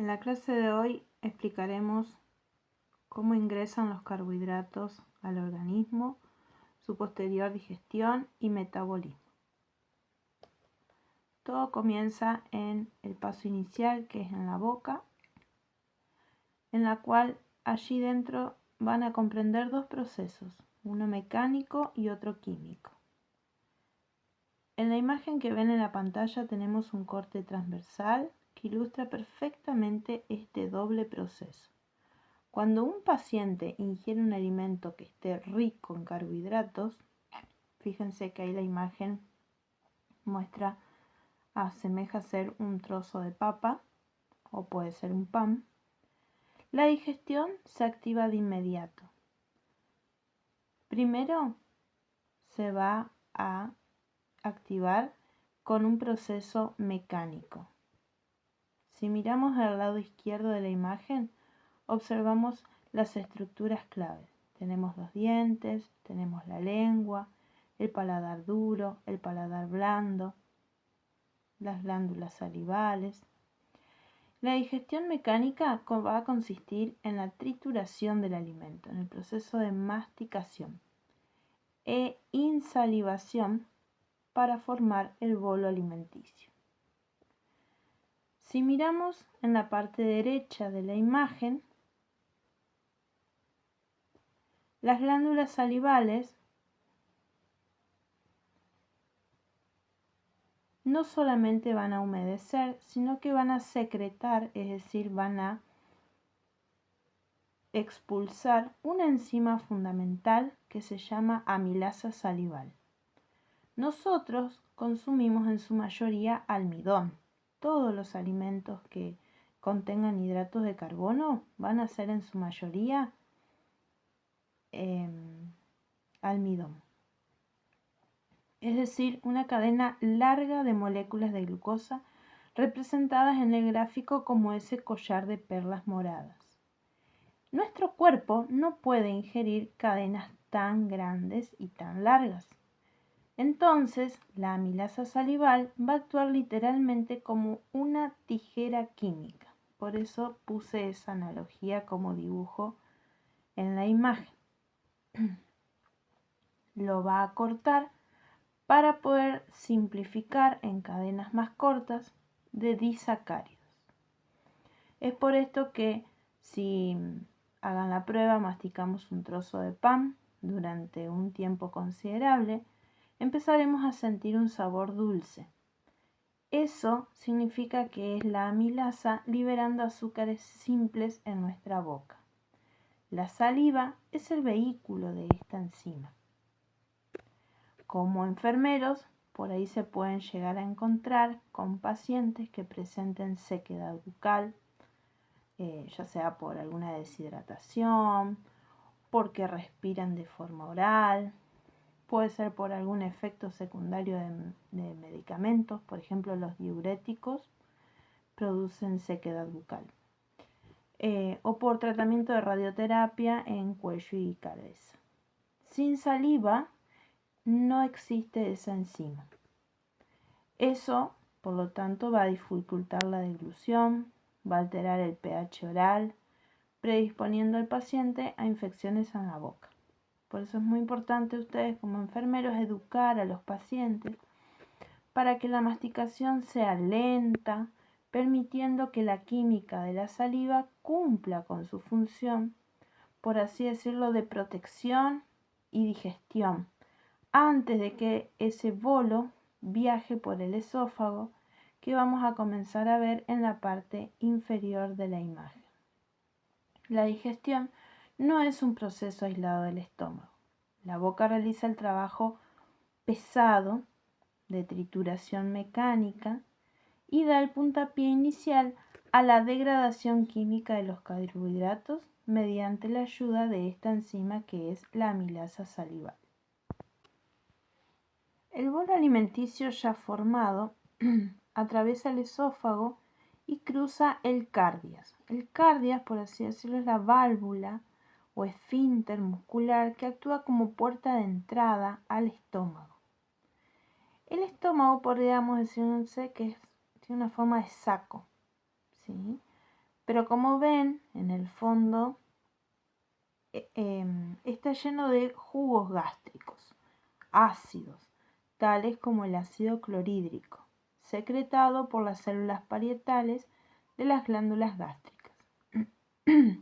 En la clase de hoy explicaremos cómo ingresan los carbohidratos al organismo, su posterior digestión y metabolismo. Todo comienza en el paso inicial, que es en la boca, en la cual allí dentro van a comprender dos procesos, uno mecánico y otro químico. En la imagen que ven en la pantalla tenemos un corte transversal que ilustra perfectamente este doble proceso. Cuando un paciente ingiere un alimento que esté rico en carbohidratos, fíjense que ahí la imagen asemeja ser un trozo de papa o puede ser un pan, la digestión se activa de inmediato. Primero se va a activar con un proceso mecánico. Si miramos al lado izquierdo de la imagen, observamos las estructuras clave. Tenemos los dientes, tenemos la lengua, el paladar duro, el paladar blando, las glándulas salivales. La digestión mecánica va a consistir en la trituración del alimento, en el proceso de masticación e insalivación para formar el bolo alimenticio. Si miramos en la parte derecha de la imagen, las glándulas salivales no solamente van a humedecer, sino que van a secretar, es decir, van a expulsar una enzima fundamental que se llama amilasa salival. Nosotros consumimos en su mayoría almidón. Todos los alimentos que contengan hidratos de carbono van a ser en su mayoría almidón. Es decir, una cadena larga de moléculas de glucosa representadas en el gráfico como ese collar de perlas moradas. Nuestro cuerpo no puede ingerir cadenas tan grandes y tan largas. Entonces, la amilasa salival va a actuar literalmente como una tijera química. Por eso puse esa analogía como dibujo en la imagen. Lo va a cortar para poder simplificar en cadenas más cortas de disacáridos. Es por esto que si hagan la prueba, masticamos un trozo de pan durante un tiempo considerable, empezaremos a sentir un sabor dulce. Eso significa que es la amilasa liberando azúcares simples en nuestra boca. La saliva es el vehículo de esta enzima. Como enfermeros, por ahí se pueden llegar a encontrar con pacientes que presenten sequedad bucal, ya sea por alguna deshidratación, porque respiran de forma oral, puede ser por algún efecto secundario de medicamentos, por ejemplo los diuréticos producen sequedad bucal, o por tratamiento de radioterapia en cuello y cabeza. Sin saliva no existe esa enzima. Eso, por lo tanto, va a dificultar la deglución, va a alterar el pH oral, predisponiendo al paciente a infecciones en la boca. Por eso es muy importante ustedes como enfermeros educar a los pacientes para que la masticación sea lenta, permitiendo que la química de la saliva cumpla con su función, por así decirlo, de protección y digestión, antes de que ese bolo viaje por el esófago, que vamos a comenzar a ver en la parte inferior de la imagen. La digestión no es un proceso aislado del estómago. La boca realiza el trabajo pesado de trituración mecánica y da el puntapié inicial a la degradación química de los carbohidratos mediante la ayuda de esta enzima que es la amilasa salival. El bolo alimenticio ya formado atraviesa el esófago y cruza el cardias. El cardias, por así decirlo, es la válvula o esfínter muscular que actúa como puerta de entrada al estómago. El estómago podríamos decirse que tiene una forma de saco, ¿sí? Pero como ven, en el fondo está lleno de jugos gástricos, ácidos, tales como el ácido clorhídrico, secretado por las células parietales de las glándulas gástricas.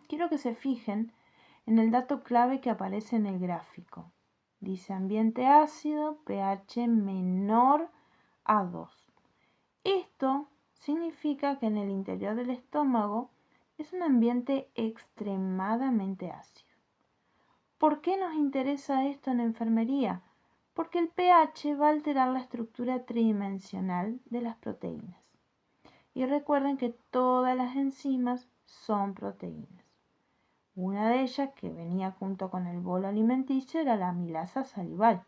Quiero que se fijen en el dato clave que aparece en el gráfico. Dice ambiente ácido, pH menor a 2. Esto significa que en el interior del estómago es un ambiente extremadamente ácido. ¿Por qué nos interesa esto en enfermería? Porque el pH va a alterar la estructura tridimensional de las proteínas. Y recuerden que todas las enzimas son proteínas. Una de ellas, que venía junto con el bolo alimenticio, era la amilasa salival,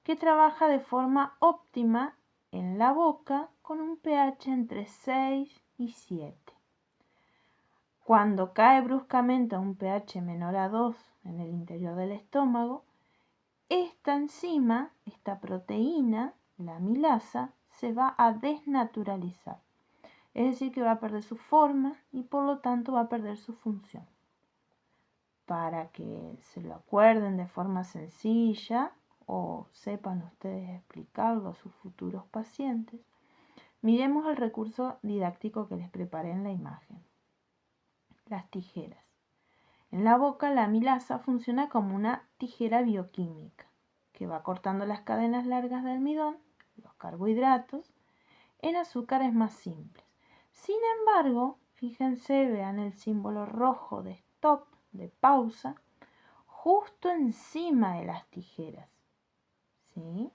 que trabaja de forma óptima en la boca con un pH entre 6 y 7. Cuando cae bruscamente a un pH menor a 2 en el interior del estómago, esta enzima, esta proteína, la amilasa, se va a desnaturalizar. Es decir, que va a perder su forma y por lo tanto va a perder su función. Para que se lo acuerden de forma sencilla o sepan ustedes explicarlo a sus futuros pacientes, miremos el recurso didáctico que les preparé en la imagen. Las tijeras. En la boca, la amilasa funciona como una tijera bioquímica que va cortando las cadenas largas de almidón, los carbohidratos, en azúcares más simples. Sin embargo, fíjense, vean el símbolo rojo de stop, de pausa, justo encima de las tijeras. ¿Sí?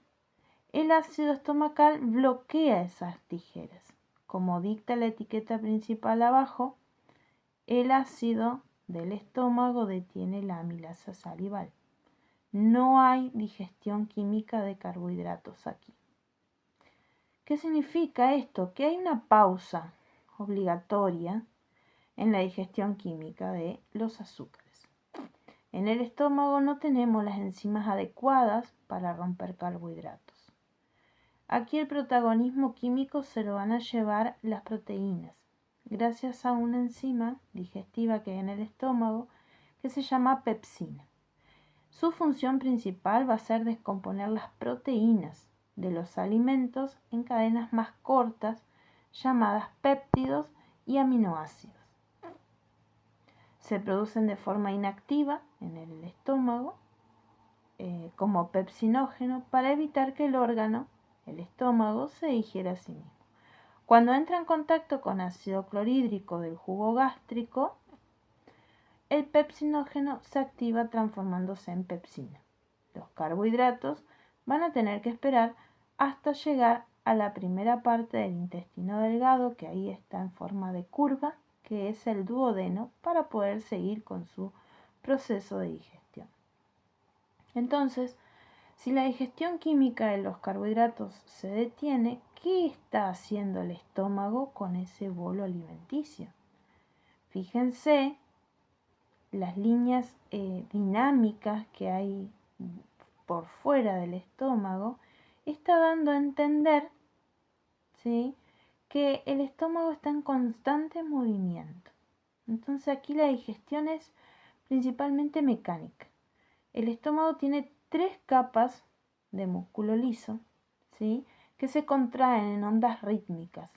El ácido estomacal bloquea esas tijeras. Como dicta la etiqueta principal abajo, el ácido del estómago detiene la amilasa salival. No hay digestión química de carbohidratos aquí. ¿Qué significa esto? Que hay una pausa obligatoria en la digestión química de los azúcares. En el estómago no tenemos las enzimas adecuadas para romper carbohidratos. Aquí el protagonismo químico se lo van a llevar las proteínas, gracias a una enzima digestiva que hay en el estómago que se llama pepsina. Su función principal va a ser descomponer las proteínas de los alimentos en cadenas más cortas llamadas péptidos y aminoácidos. Se producen de forma inactiva en el estómago como pepsinógeno para evitar que el órgano, el estómago, se digiera a sí mismo. Cuando entra en contacto con ácido clorhídrico del jugo gástrico, el pepsinógeno se activa transformándose en pepsina. Los carbohidratos van a tener que esperar hasta llegar a la primera parte del intestino delgado, que ahí está en forma de curva, que es el duodeno, para poder seguir con su proceso de digestión. Entonces, si la digestión química de los carbohidratos se detiene, ¿qué está haciendo el estómago con ese bolo alimenticio? Fíjense las líneas dinámicas que hay por fuera del estómago, está dando a entender, ¿sí?, que el estómago está en constante movimiento. Entonces aquí la digestión es principalmente mecánica. El estómago tiene 3 capas de músculo liso, ¿sí?, que se contraen en ondas rítmicas,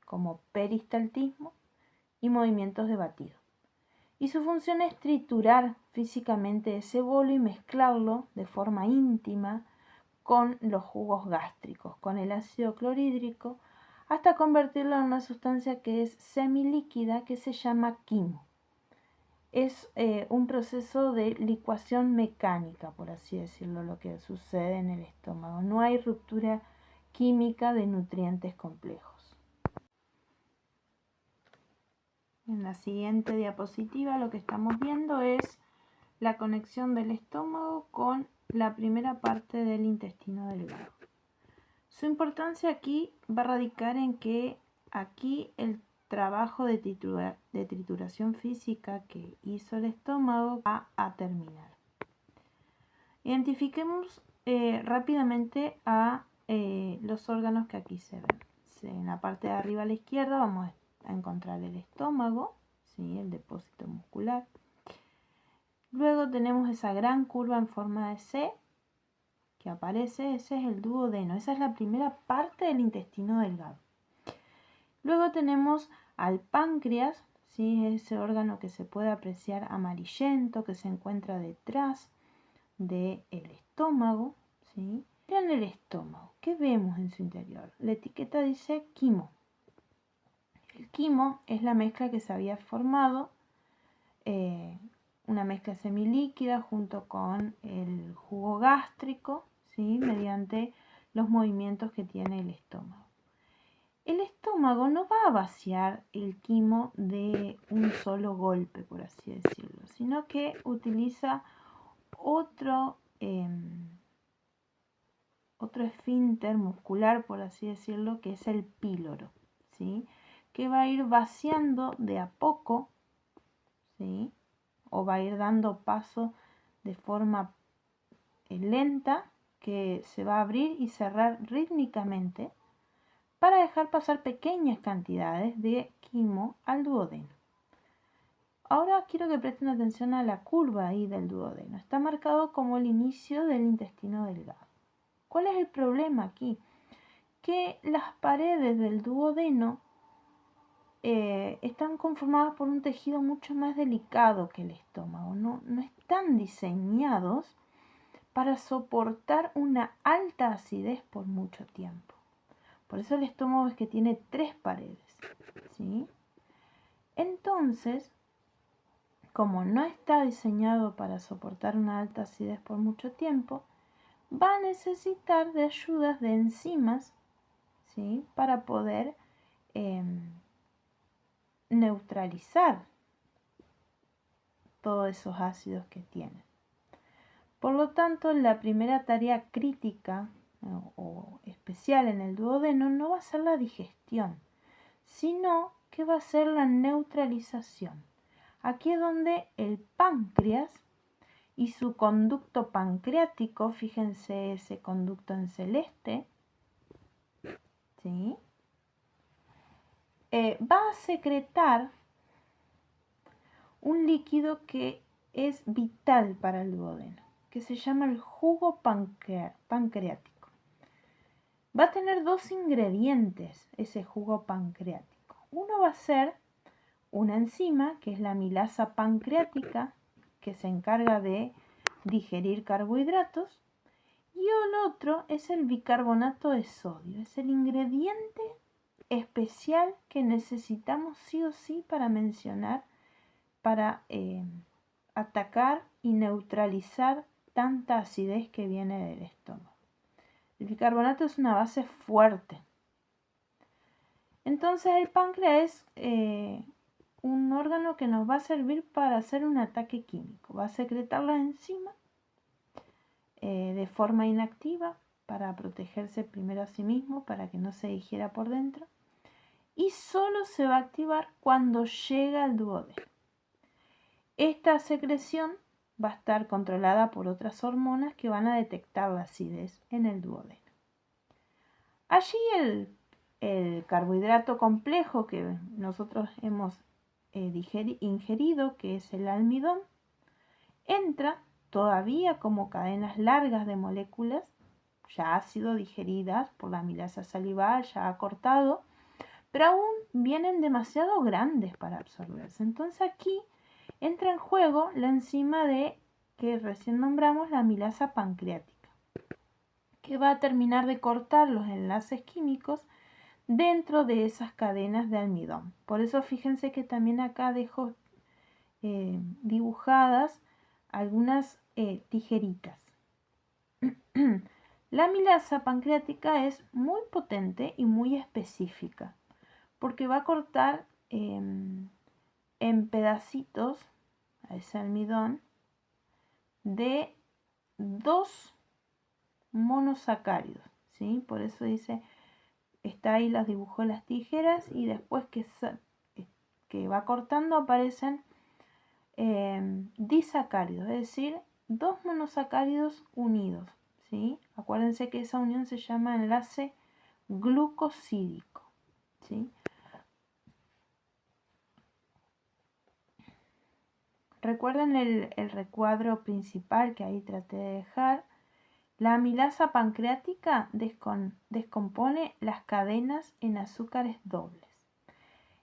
como peristaltismo y movimientos de batido. Y su función es triturar físicamente ese bolo y mezclarlo de forma íntima con los jugos gástricos, con el ácido clorhídrico, hasta convertirlo en una sustancia que es semilíquida que se llama quimo. Es un proceso de licuación mecánica, por así decirlo, lo que sucede en el estómago. No hay ruptura química de nutrientes complejos. En la siguiente diapositiva lo que estamos viendo es la conexión del estómago con la primera parte del intestino delgado. Su importancia aquí va a radicar en que aquí el trabajo de trituración física que hizo el estómago va a terminar. Identifiquemos rápidamente a los órganos que aquí se ven. En la parte de arriba a la izquierda vamos a encontrar el estómago, ¿sí? El depósito muscular. Luego tenemos esa gran curva en forma de C que aparece, ese es el duodeno, esa es la primera parte del intestino delgado. Luego tenemos al páncreas, ¿sí? Ese órgano que se puede apreciar amarillento, que se encuentra detrás del estómago, ¿sí? En el estómago, ¿qué vemos en su interior? La etiqueta dice quimo. El quimo es la mezcla que se había formado, una mezcla semilíquida junto con el jugo gástrico, ¿sí? Mediante los movimientos que tiene el estómago. El estómago no va a vaciar el quimo de un solo golpe, por así decirlo, sino que utiliza otro esfínter muscular, por así decirlo, que es el píloro, ¿sí? Que va a ir vaciando de a poco, ¿sí? O va a ir dando paso de forma lenta, que se va a abrir y cerrar rítmicamente para dejar pasar pequeñas cantidades de quimo al duodeno. Ahora quiero que presten atención a la curva ahí del duodeno. Está marcado como el inicio del intestino delgado. ¿Cuál es el problema aquí? Que las paredes del duodeno están conformadas por un tejido mucho más delicado que el estómago. No están diseñados para soportar una alta acidez por mucho tiempo. Por eso el estómago es que tiene 3 paredes, ¿sí? Entonces, como no está diseñado para soportar una alta acidez por mucho tiempo, va a necesitar de ayudas de enzimas, ¿sí? Para poder neutralizar todos esos ácidos que tiene. Por lo tanto, la primera tarea crítica o especial en el duodeno no va a ser la digestión, sino que va a ser la neutralización. Aquí es donde el páncreas y su conducto pancreático, fíjense ese conducto en celeste, ¿sí? Va a secretar un líquido que es vital para el duodeno, que se llama el jugo pancreático. Va a tener 2 ingredientes ese jugo pancreático. Uno va a ser una enzima, que es la amilasa pancreática, que se encarga de digerir carbohidratos, y el otro es el bicarbonato de sodio. Es el ingrediente especial que necesitamos sí o sí para mencionar, para atacar y neutralizar tanta acidez que viene del estómago. El bicarbonato es una base fuerte. Entonces el páncreas es un órgano que nos va a servir para hacer un ataque químico. Va a secretar la enzima de forma inactiva para protegerse primero a sí mismo, para que no se digiera por dentro. Y solo se va a activar cuando llega al duodeno. Esta secreción va a estar controlada por otras hormonas que van a detectar la acidez en el duodeno. Allí el carbohidrato complejo que nosotros hemos ingerido, que es el almidón, entra todavía como cadenas largas de moléculas, ya ha sido digeridas por la amilasa salival, ya ha cortado, pero aún vienen demasiado grandes para absorberse. Entonces aquí entra en juego la enzima que recién nombramos, la amilasa pancreática, que va a terminar de cortar los enlaces químicos dentro de esas cadenas de almidón. Por eso fíjense que también acá dejo dibujadas algunas tijeritas. La amilasa pancreática es muy potente y muy específica, porque va a cortar en pedacitos a ese almidón de 2 monosacáridos, ¿sí? Por eso dice, está ahí, las dibujó las tijeras, y después que va cortando aparecen disacáridos, es decir, 2 monosacáridos unidos, ¿sí? Acuérdense que esa unión se llama enlace glucosídico, ¿sí? recuerden el recuadro principal que ahí traté de dejar. La amilasa pancreática descompone las cadenas en azúcares dobles.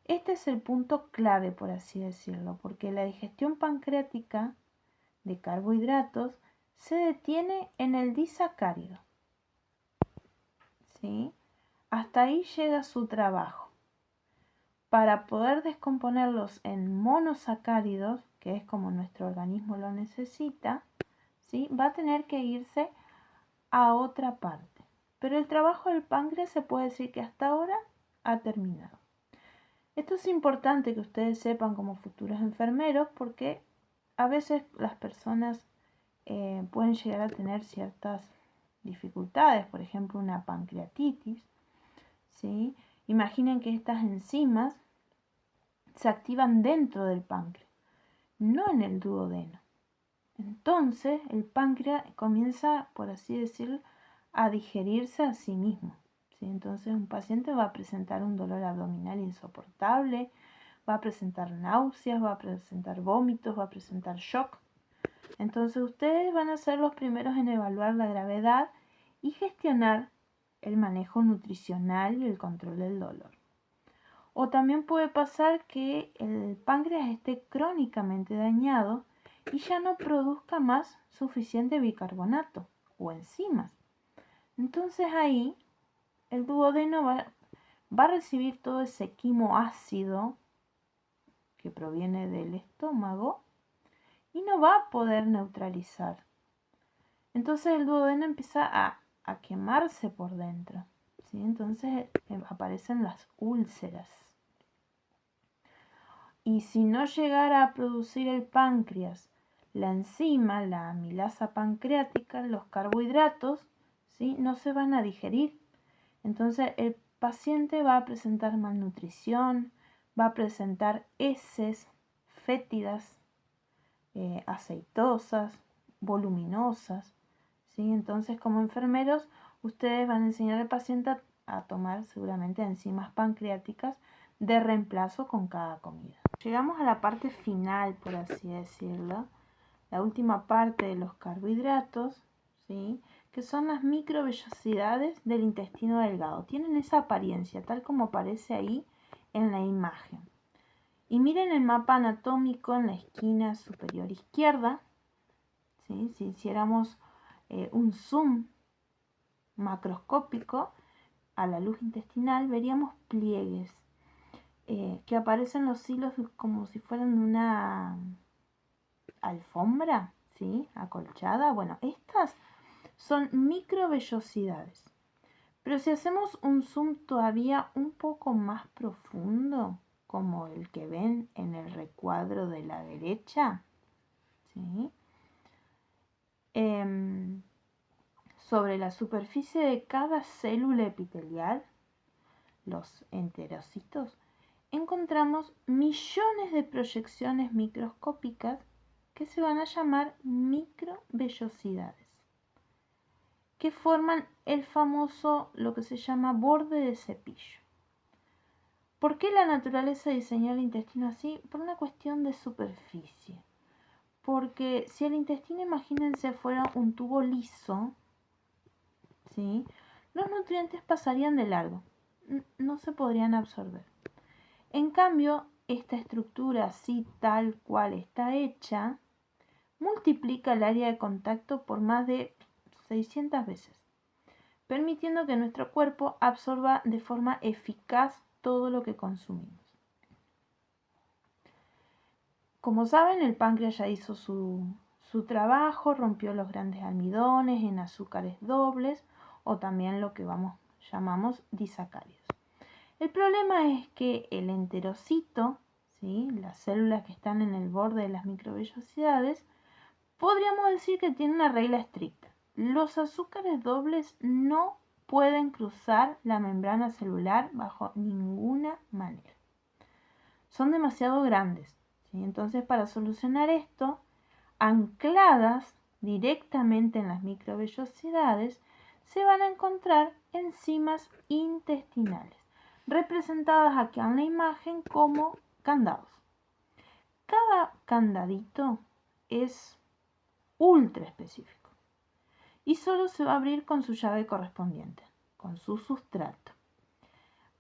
Este es el punto clave, por así decirlo, porque la digestión pancreática de carbohidratos se detiene en el disacárido. ¿Sí? Hasta ahí llega su trabajo. Para poder descomponerlos en monosacáridos, que es como nuestro organismo lo necesita, ¿sí? Va a tener que irse a otra parte. Pero el trabajo del páncreas se puede decir que hasta ahora ha terminado. Esto es importante que ustedes sepan como futuros enfermeros porque a veces las personas pueden llegar a tener ciertas dificultades, por ejemplo una pancreatitis, ¿sí? Imaginen que estas enzimas se activan dentro del páncreas, no en el duodeno. Entonces el páncreas comienza, por así decirlo, a digerirse a sí mismo. ¿Sí? Entonces un paciente va a presentar un dolor abdominal insoportable, va a presentar náuseas, va a presentar vómitos, va a presentar shock. Entonces ustedes van a ser los primeros en evaluar la gravedad y gestionar el manejo nutricional y el control del dolor. O también puede pasar que el páncreas esté crónicamente dañado y ya no produzca más suficiente bicarbonato o enzimas. Entonces ahí el duodeno va a recibir todo ese quimo ácido que proviene del estómago y no va a poder neutralizar. Entonces el duodeno empieza a quemarse por dentro, ¿sí? Entonces aparecen las úlceras. Y si no llegara a producir el páncreas la enzima, la amilasa pancreática, los carbohidratos, ¿sí? No se van a digerir. Entonces el paciente va a presentar malnutrición, va a presentar heces fétidas, aceitosas, voluminosas, ¿sí? Entonces como enfermeros ustedes van a enseñar al paciente a tomar seguramente enzimas pancreáticas de reemplazo con cada comida. Llegamos a la parte final, por así decirlo, la última parte de los carbohidratos, ¿sí? Que son las microvellosidades del intestino delgado. Tienen esa apariencia, tal como aparece ahí en la imagen. Y miren el mapa anatómico en la esquina superior izquierda, ¿sí? Si hiciéramos un zoom macroscópico a la luz intestinal, veríamos pliegues que aparecen los hilos como si fueran una alfombra, ¿sí? Acolchada. Bueno, estas son microvellosidades. Pero si hacemos un zoom todavía un poco más profundo, como el que ven en el recuadro de la derecha, ¿sí? Sobre la superficie de cada célula epitelial, los enterocitos, encontramos millones de proyecciones microscópicas que se van a llamar microvellosidades, que forman el famoso, lo que se llama borde de cepillo. ¿Por qué la naturaleza diseñó el intestino así? Por una cuestión de superficie. Porque si el intestino, imagínense, fuera un tubo liso, ¿sí? Los nutrientes pasarían de largo, no se podrían absorber. En cambio, esta estructura así tal cual está hecha, multiplica el área de contacto por más de 600 veces, permitiendo que nuestro cuerpo absorba de forma eficaz todo lo que consumimos. Como saben, el páncreas ya hizo su trabajo, rompió los grandes almidones en azúcares dobles o también lo que llamamos disacáridos. El problema es que el enterocito, ¿sí? Las células que están en el borde de las microvellosidades, podríamos decir que tiene una regla estricta. Los azúcares dobles no pueden cruzar la membrana celular bajo ninguna manera. Son demasiado grandes, ¿sí? Entonces, para solucionar esto, ancladas directamente en las microvellosidades, se van a encontrar enzimas intestinales, representadas aquí en la imagen como candados. cada candadito es ultra específico y solo se va a abrir con su llave correspondiente, con su sustrato.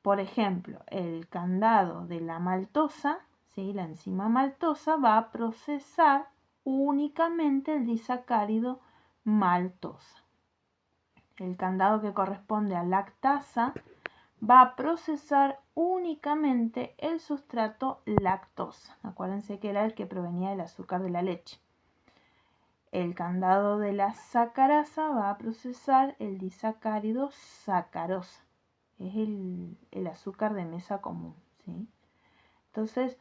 Por ejemplo, el candado de la maltosa, ¿sí? La enzima maltosa va a procesar únicamente el disacárido maltosa. El candado que corresponde a lactasa va a procesar únicamente el sustrato lactosa. Acuérdense que era el que provenía del azúcar de la leche. El candado de la sacarasa va a procesar el disacárido sacarosa. Es el azúcar de mesa común, ¿sí? Entonces,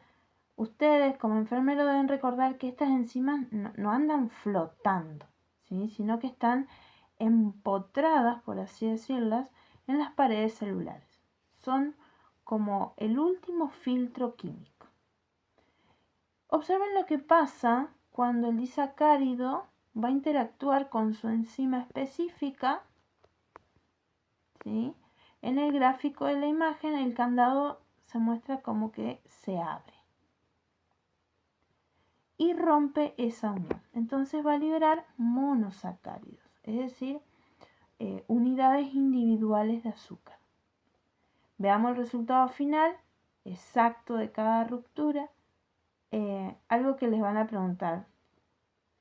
ustedes como enfermeros deben recordar que estas enzimas no andan flotando, ¿sí? Sino que están empotradas, por así decirlas, en las paredes celulares. Son como el último filtro químico. Observen lo que pasa cuando el disacárido va a interactuar con su enzima específica, ¿sí? En el gráfico de la imagen el candado se muestra como que se abre y rompe esa unión. Entonces va a liberar monosacáridos, es decir, unidades individuales de azúcar. Veamos el resultado final exacto de cada ruptura. Algo que les van a preguntar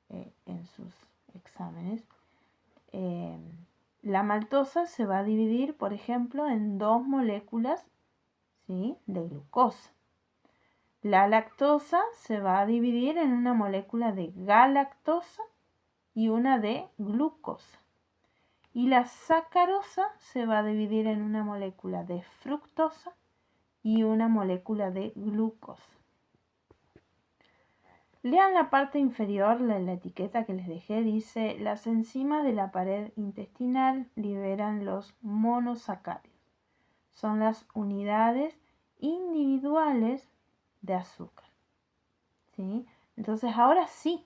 en sus exámenes. La maltosa se va a dividir, por ejemplo, en 2 moléculas, ¿sí?, de glucosa. La lactosa se va a dividir en una molécula de galactosa y una de glucosa. Y la sacarosa se va a dividir en una molécula de fructosa y una molécula de glucosa. Lean la parte inferior, la etiqueta que les dejé, dice: las enzimas de la pared intestinal liberan los monosacáridos. Son las unidades individuales de azúcar, ¿sí? Entonces ahora sí,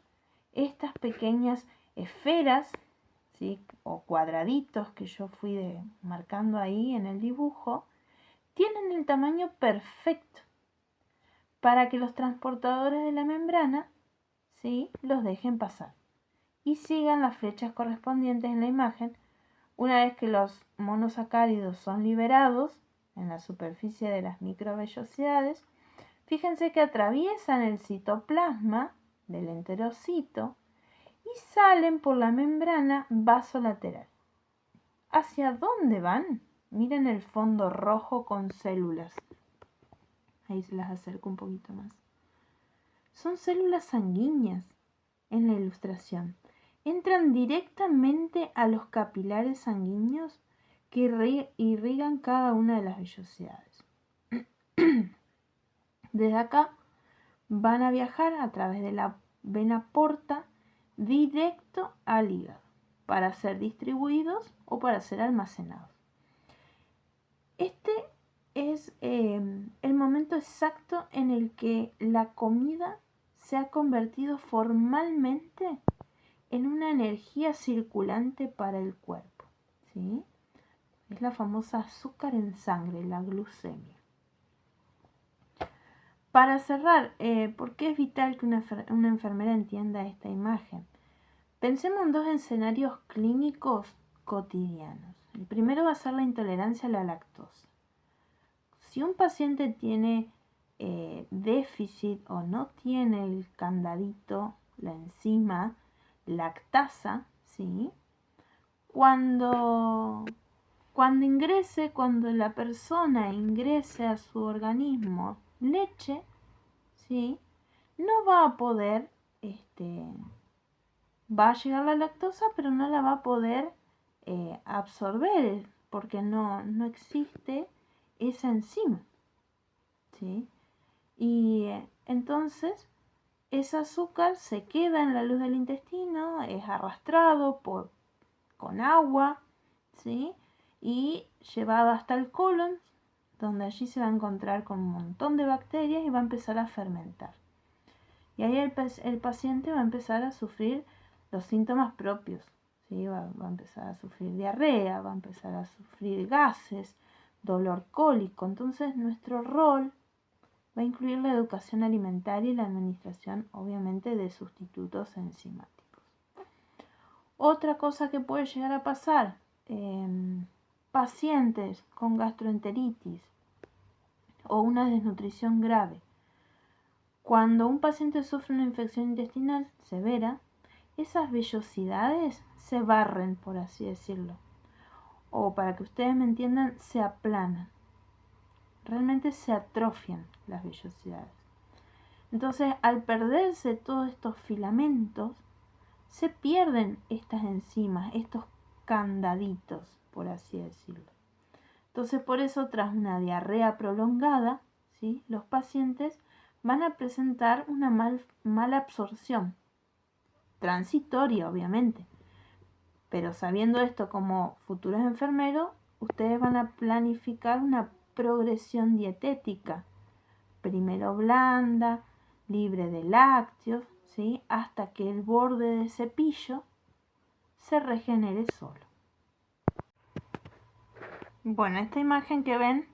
estas pequeñas esferas, ¿sí?, o cuadraditos que yo fui marcando ahí en el dibujo, tienen el tamaño perfecto para que los transportadores de la membrana, ¿sí?, los dejen pasar y sigan las flechas correspondientes en la imagen. Una vez que los monosacáridos son liberados en la superficie de las microvellosidades, fíjense que atraviesan el citoplasma del enterocito y salen por la membrana vasolateral. ¿Hacia dónde van? Miren el fondo rojo con células. Ahí se las acerco un poquito más. Son células sanguíneas en la ilustración. Entran directamente a los capilares sanguíneos que irrigan cada una de las vellosidades. Desde acá van a viajar a través de la vena porta directo al hígado para ser distribuidos o para ser almacenados. Este es el momento exacto en el que la comida se ha convertido formalmente en una energía circulante para el cuerpo, ¿sí? Es la famosa azúcar en sangre, la glucemia. Para cerrar, ¿por qué es vital que una enfermera entienda esta imagen? Pensemos en 2 escenarios clínicos cotidianos. El primero va a ser la intolerancia a la lactosa. Si un paciente tiene déficit o no tiene el candadito, la enzima lactasa, ¿sí?, cuando la persona ingrese a su organismo leche, ¿sí?, no va a poder, va a llegar la lactosa, pero no la va a poder absorber porque no existe esa enzima, ¿sí? Y entonces ese azúcar se queda en la luz del intestino, es arrastrado con agua, ¿sí?, y llevado hasta el colon, donde allí se va a encontrar con un montón de bacterias y va a empezar a fermentar. Y ahí el paciente va a empezar a sufrir los síntomas propios, ¿sí? Va a empezar a sufrir diarrea, va a empezar a sufrir gases, dolor cólico. Entonces nuestro rol va a incluir la educación alimentaria y la administración, obviamente, de sustitutos enzimáticos. Otra cosa que puede llegar a pasar, pacientes con gastroenteritis o una desnutrición grave. Cuando un paciente sufre una infección intestinal severa, esas vellosidades se barren, por así decirlo. O para que ustedes me entiendan, se aplanan. Realmente se atrofian las vellosidades. Entonces, al perderse todos estos filamentos, se pierden estas enzimas, estos candaditos, por así decirlo. Entonces, por eso, tras una diarrea prolongada, ¿sí?, los pacientes van a presentar una mala absorción, transitoria, obviamente. Pero sabiendo esto como futuros enfermeros, ustedes van a planificar una progresión dietética. Primero blanda, libre de lácteos, ¿sí?, hasta que el borde de cepillo se regenere solo. Bueno, esta imagen que ven,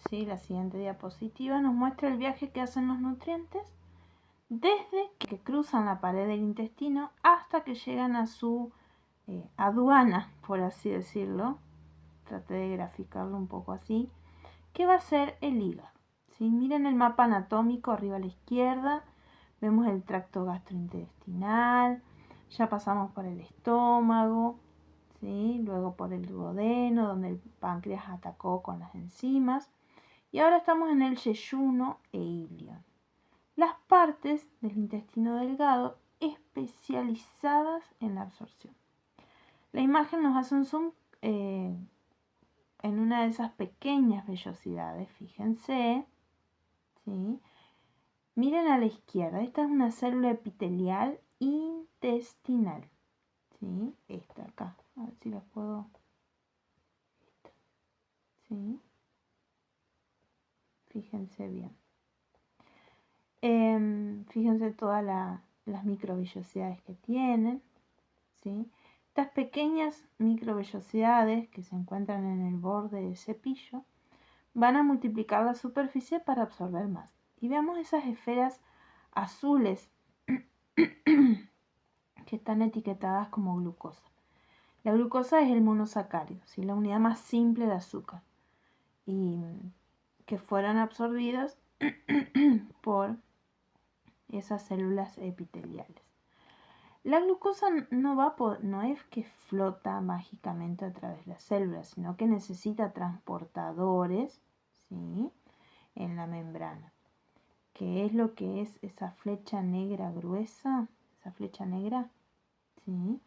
¿sí?, la siguiente diapositiva, nos muestra el viaje que hacen los nutrientes desde que cruzan la pared del intestino hasta que llegan a su aduana, por así decirlo. Traté de graficarlo un poco así, que va a ser el hígado. ¿Sí? Miren el mapa anatómico arriba a la izquierda, vemos el tracto gastrointestinal, ya pasamos por el estómago, ¿sí?, luego por el duodeno, donde el páncreas atacó con las enzimas, y ahora estamos en el yeyuno e ilion. Las partes del intestino delgado especializadas en la absorción. La imagen nos hace un zoom en una de esas pequeñas vellosidades, fíjense, ¿sí? Miren a la izquierda, esta es una célula epitelial intestinal, ¿sí? Esta acá, a ver si la puedo, ¿sí? Fíjense bien. Fíjense todas las microvellosidades que tienen, ¿sí? Estas pequeñas microvellosidades que se encuentran en el borde del cepillo van a multiplicar la superficie para absorber más. Y veamos esas esferas azules que están etiquetadas como glucosa. La glucosa es el monosacárido, ¿sí?, la unidad más simple de azúcar, y que fueron absorbidas por esas células epiteliales. La glucosa no es que flota mágicamente a través de las células, sino que necesita transportadores, ¿sí?, en la membrana. ¿Qué es lo que es esa flecha negra gruesa? Esa flecha negra, ¿sí?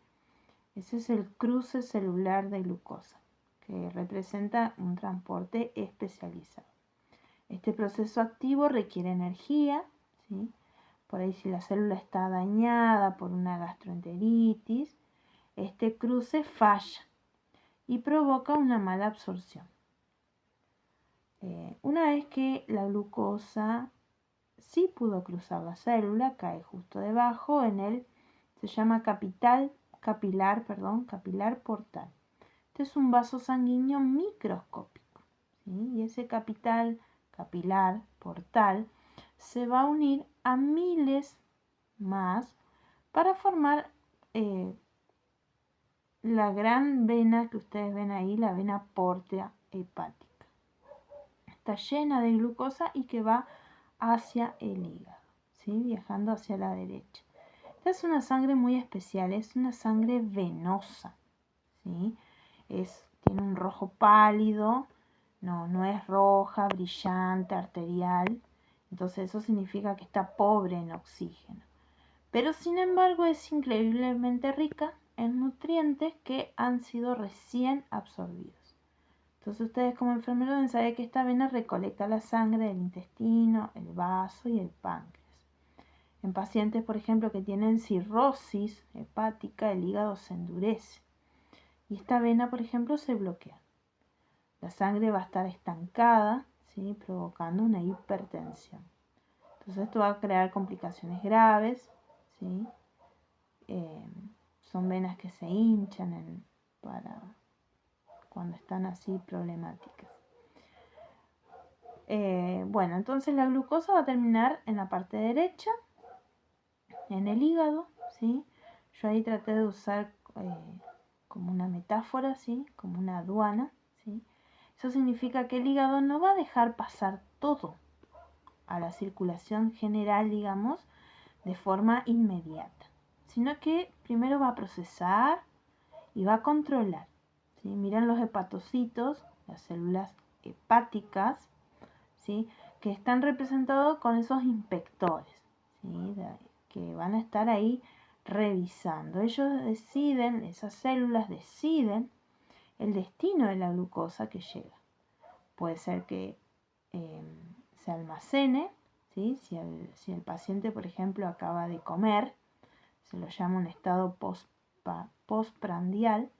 Ese es el cruce celular de glucosa, que representa un transporte especializado. Este proceso activo requiere energía, ¿sí? Por ahí, si la célula está dañada por una gastroenteritis, este cruce falla y provoca una mala absorción. Una vez que la glucosa sí pudo cruzar la célula, cae justo debajo en el, se llama capilar portal. Este es un vaso sanguíneo microscópico, ¿sí? Y ese capilar portal se va a unir a miles más para formar la gran vena que ustedes ven ahí, la vena portea hepática. Está llena de glucosa y que va hacia el hígado, ¿sí?, viajando hacia la derecha. Esta es una sangre muy especial, es una sangre venosa, ¿sí? Tiene un rojo pálido, no es roja, brillante, arterial. Entonces eso significa que está pobre en oxígeno. Pero sin embargo es increíblemente rica en nutrientes que han sido recién absorbidos. Entonces ustedes como enfermeros deben saber que esta vena recolecta la sangre del intestino, el vaso y el páncreas. En pacientes, por ejemplo, que tienen cirrosis hepática, el hígado se endurece y esta vena, por ejemplo, se bloquea. La sangre va a estar estancada, ¿sí?, provocando una hipertensión. Entonces esto va a crear complicaciones graves, ¿sí? Son venas que se hinchan para cuando están así problemáticas. Bueno, entonces la glucosa va a terminar en la parte derecha, en el hígado, ¿sí? Yo ahí traté de usar como una metáfora, ¿sí? Como una aduana, ¿sí? Eso significa que el hígado no va a dejar pasar todo a la circulación general, digamos, de forma inmediata, sino que primero va a procesar y va a controlar, ¿sí? Miren los hepatocitos, las células hepáticas, ¿sí? Que están representados con esos inspectores, ¿sí? Que van a estar ahí revisando. Ellos deciden, esas células deciden el destino de la glucosa que llega. Puede ser que se almacene, ¿sí? Si el paciente, por ejemplo, acaba de comer, se lo llama un estado postprandial,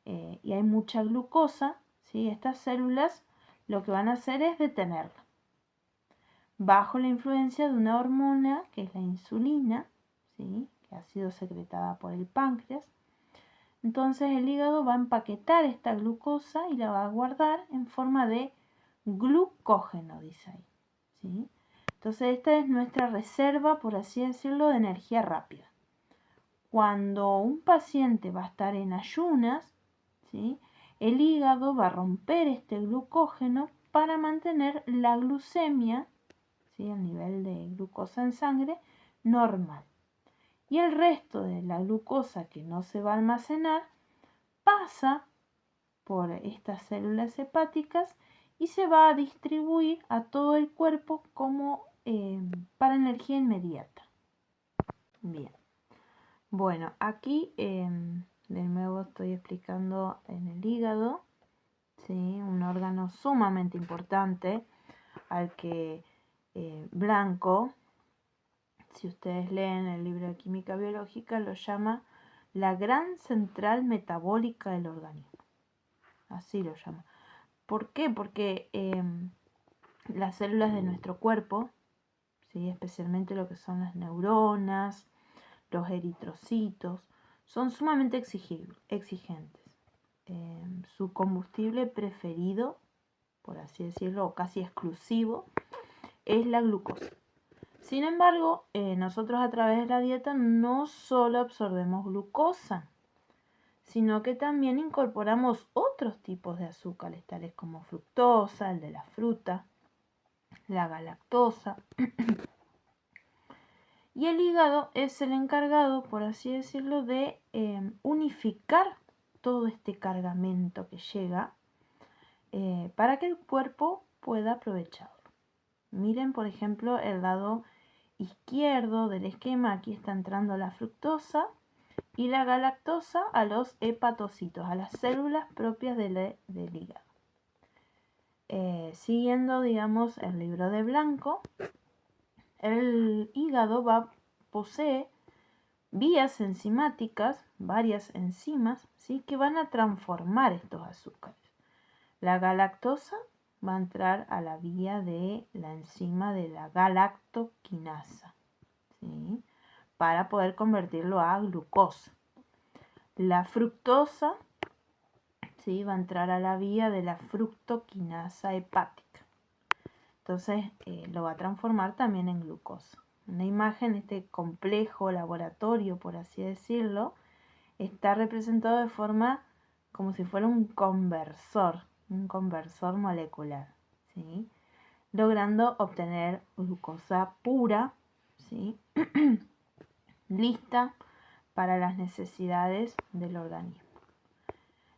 y hay mucha glucosa, ¿sí? Estas células lo que van a hacer es detenerla bajo la influencia de una hormona que es la insulina, ¿sí? Que ha sido secretada por el páncreas. Entonces el hígado va a empaquetar esta glucosa y la va a guardar en forma de glucógeno, dice ahí, ¿sí? Entonces esta es nuestra reserva, por así decirlo, de energía rápida. Cuando un paciente va a estar en ayunas, ¿sí? El hígado va a romper este glucógeno para mantener la glucemia, ¿sí? El nivel de glucosa en sangre normal. Y el resto de la glucosa que no se va a almacenar pasa por estas células hepáticas y se va a distribuir a todo el cuerpo como para energía inmediata. Bien. Bueno, aquí de nuevo estoy explicando en el hígado, ¿sí? Un órgano sumamente importante al que Blanco, si ustedes leen el libro de química biológica, lo llama la gran central metabólica del organismo. Así lo llama. ¿Por qué? Porque las células de nuestro cuerpo, ¿sí? Especialmente lo que son las neuronas, los eritrocitos, son sumamente exigentes. Su combustible preferido, por así decirlo, o casi exclusivo, es la glucosa. Sin embargo, nosotros a través de la dieta no solo absorbemos glucosa, sino que también incorporamos otros tipos de azúcares, tales como fructosa, el de la fruta, la galactosa. Y el hígado es el encargado, por así decirlo, de unificar todo este cargamento que llega para que el cuerpo pueda aprovecharlo. Miren, por ejemplo, el lado izquierdo del esquema. Aquí está entrando la fructosa y la galactosa a los hepatocitos, a las células propias del hígado. Siguiendo, digamos, el libro de Blanco, el hígado posee vías enzimáticas, varias enzimas, ¿sí? Que van a transformar estos azúcares. La galactosa va a entrar a la vía de la enzima de la galactoquinasa, ¿sí? Para poder convertirlo a glucosa. La fructosa, ¿sí? Va a entrar a la vía de la fructoquinasa hepática. Entonces lo va a transformar también en glucosa. Una imagen, este complejo laboratorio, por así decirlo, está representado de forma como si fuera un conversor molecular, ¿sí? Logrando obtener glucosa pura, ¿sí? Lista para las necesidades del organismo.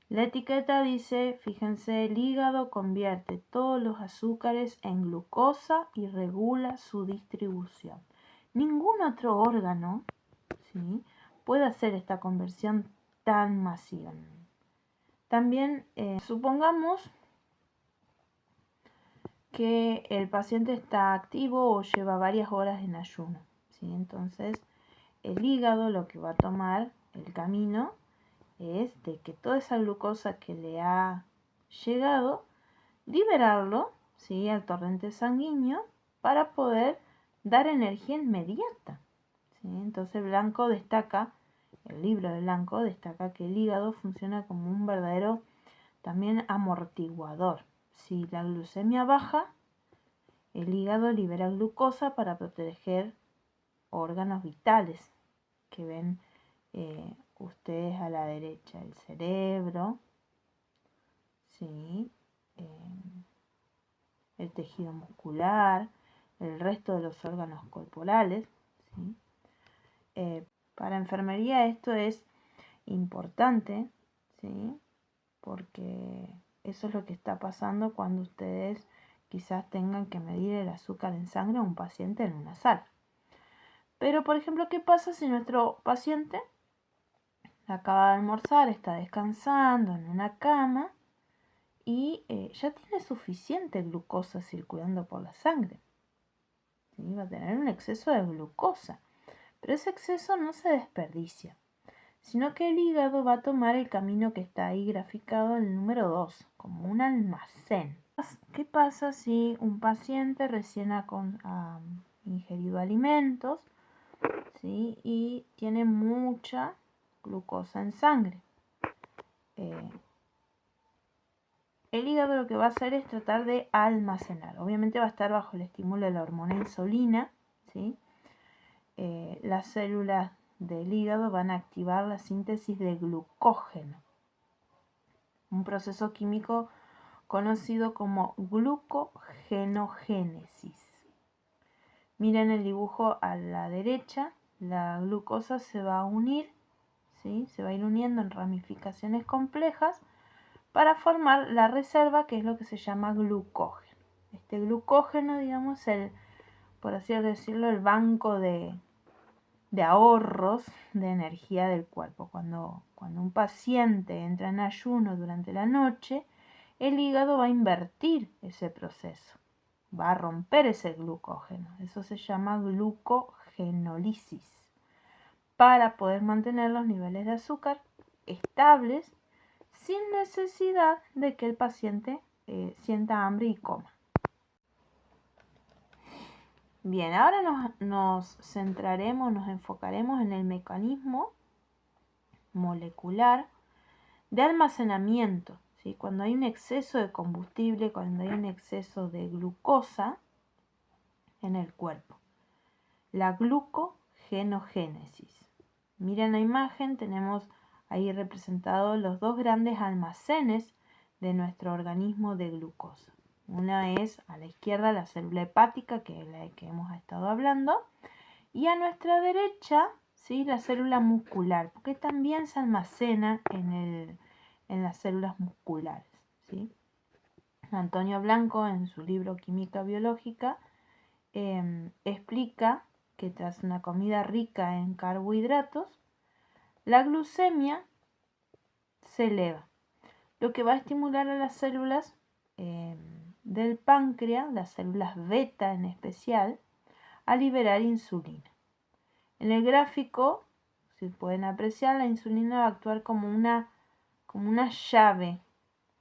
La etiqueta dice, fíjense, el hígado convierte todos los azúcares en glucosa y regula su distribución. Ningún otro órgano, ¿sí? puede hacer esta conversión tan masiva. También supongamos que el paciente está activo o lleva varias horas en ayuno, ¿sí? Entonces el hígado lo que va a tomar el camino es de que toda esa glucosa que le ha llegado, liberarlo, ¿sí? al torrente sanguíneo para poder dar energía inmediata, ¿sí? Entonces Blanco destaca, el libro de Blanco destaca que el hígado funciona como un verdadero también amortiguador. Si la glucemia baja, el hígado libera glucosa para proteger órganos vitales que ven ustedes a la derecha, el cerebro, ¿sí? El tejido muscular, el resto de los órganos corporales, ¿sí? Para enfermería esto es importante, ¿sí? Porque eso es lo que está pasando cuando ustedes quizás tengan que medir el azúcar en sangre a un paciente en una sala. Pero, por ejemplo, ¿qué pasa si nuestro paciente acaba de almorzar, está descansando en una cama y ya tiene suficiente glucosa circulando por la sangre? ¿Sí? Va a tener un exceso de glucosa, pero ese exceso no se desperdicia, sino que el hígado va a tomar el camino que está ahí graficado en el número 2, como un almacén. ¿Qué pasa si un paciente recién ha ingerido alimentos, ¿sí? Y tiene mucha glucosa en sangre? El hígado lo que va a hacer es tratar de almacenar. Obviamente va a estar bajo el estímulo de la hormona insulina, ¿sí? Las células del hígado van a activar la síntesis de glucógeno, un proceso químico conocido como glucogenogénesis. Miren el dibujo a la derecha, la glucosa se va a unir, ¿sí? Se va a ir uniendo en ramificaciones complejas para formar la reserva, que es lo que se llama glucógeno. Este glucógeno, digamos, por así decirlo, el banco de ahorros de energía del cuerpo. Cuando un paciente entra en ayuno durante la noche, el hígado va a invertir ese proceso, va a romper ese glucógeno. Eso se llama glucogenólisis, para poder mantener los niveles de azúcar estables sin necesidad de que el paciente sienta hambre y coma. Bien, ahora nos centraremos, nos enfocaremos en el mecanismo molecular de almacenamiento, ¿sí? Cuando hay un exceso de combustible, cuando hay un exceso de glucosa en el cuerpo. La glucogenogénesis. Miren la imagen, tenemos ahí representados los dos grandes almacenes de nuestro organismo de glucosa. Una es a la izquierda la célula hepática, que es la que hemos estado hablando, y a nuestra derecha, ¿sí?, la célula muscular, porque también se almacena en las células musculares, ¿sí? Antonio Blanco, en su libro Química Biológica, explica que tras una comida rica en carbohidratos, la glucemia se eleva, lo que va a estimular a las células del páncreas, las células beta en especial, a liberar insulina. En el gráfico, si pueden apreciar, la insulina va a actuar como una llave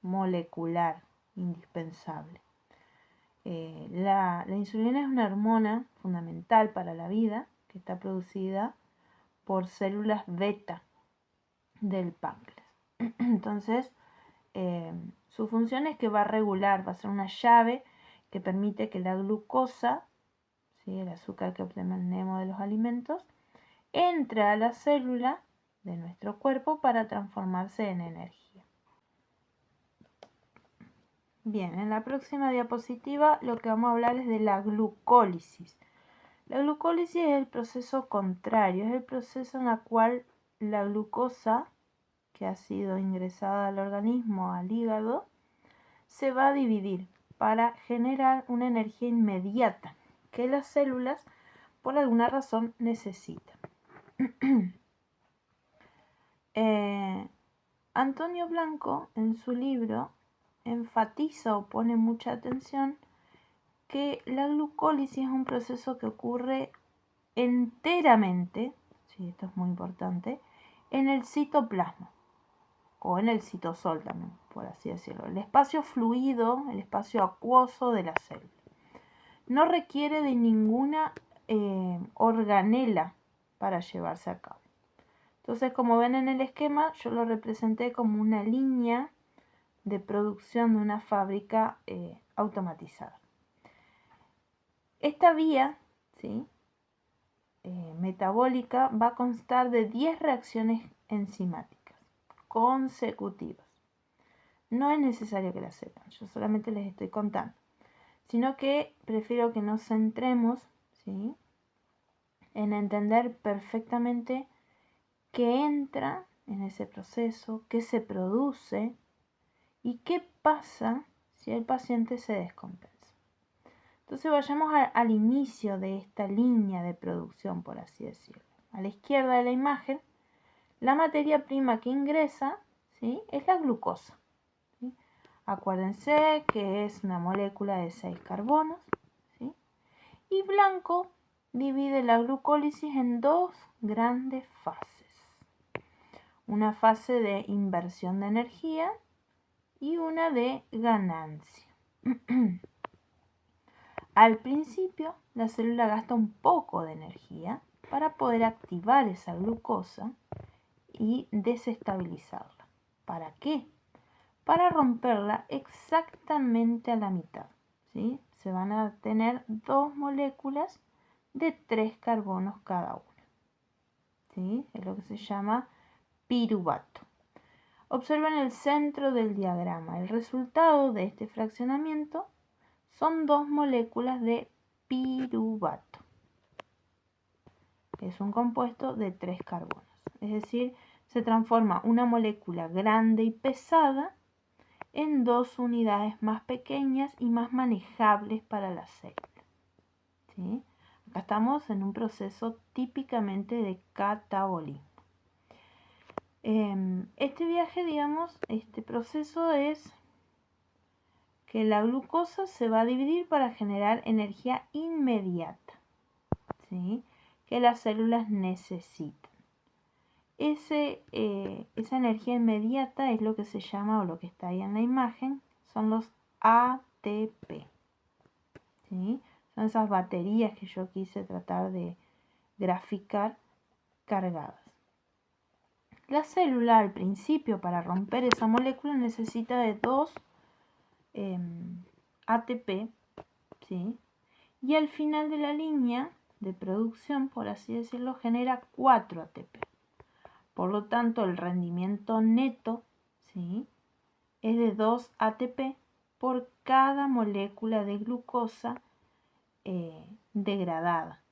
molecular indispensable. La insulina es una hormona fundamental para la vida que está producida por células beta del páncreas. Entonces, su función es que va a regular, va a ser una llave que permite que la glucosa, ¿sí?, el azúcar que obtenemos de los alimentos, entre a la célula de nuestro cuerpo para transformarse en energía. Bien, en la próxima diapositiva lo que vamos a hablar es de la glucólisis. La glucólisis es el proceso contrario, es el proceso en el cual la glucosa que ha sido ingresada al organismo, al hígado, se va a dividir para generar una energía inmediata que las células por alguna razón necesitan. Antonio Blanco, en su libro, enfatiza o pone mucha atención que la glucólisis es un proceso que ocurre enteramente, sí, esto es muy importante, en el citoplasma o en el citosol también, por así decirlo, el espacio fluido, el espacio acuoso de la célula. No requiere de ninguna organela para llevarse a cabo. Entonces, como ven en el esquema, yo lo representé como una línea de producción de una fábrica automatizada. Esta vía, ¿sí?, metabólica va a constar de 10 reacciones enzimáticas consecutivas. No es necesario que las sepan, yo solamente les estoy contando, sino que prefiero que nos centremos, ¿sí?, en entender perfectamente qué entra en ese proceso, qué se produce y qué pasa si el paciente se descompensa. Entonces vayamos al inicio de esta línea de producción, por así decirlo. A la izquierda de la imagen, la materia prima que ingresa, ¿sí?, es la glucosa, ¿sí? Acuérdense que es una molécula de 6 carbonos, ¿sí? Y blanco divide la glucólisis en dos grandes fases. Una fase de inversión de energía y una de ganancia. Al principio, la célula gasta un poco de energía para poder activar esa glucosa y desestabilizarla. ¿Para qué? Para romperla exactamente a la mitad, ¿sí? Se van a tener dos moléculas de 3 carbonos cada una, ¿sí? Es lo que se llama piruvato. Observen el centro del diagrama. El resultado de este fraccionamiento son dos moléculas de piruvato. Es un compuesto de 3 carbonos. Es decir, se transforma una molécula grande y pesada en dos unidades más pequeñas y más manejables para la célula, ¿sí? Acá estamos en un proceso típicamente de catabolismo. Este viaje, digamos, este proceso es que la glucosa se va a dividir para generar energía inmediata, ¿sí?, que las células necesitan. Esa energía inmediata es lo que se llama, o lo que está ahí en la imagen, son los ATP, ¿sí? Son esas baterías que yo quise tratar de graficar cargadas. La célula al principio, para romper esa molécula, necesita de dos ATP, ¿sí? Y al final de la línea de producción, por así decirlo, genera 4 ATP. Por lo tanto, el rendimiento neto, ¿sí?, es de 2 ATP por cada molécula de glucosa degradada,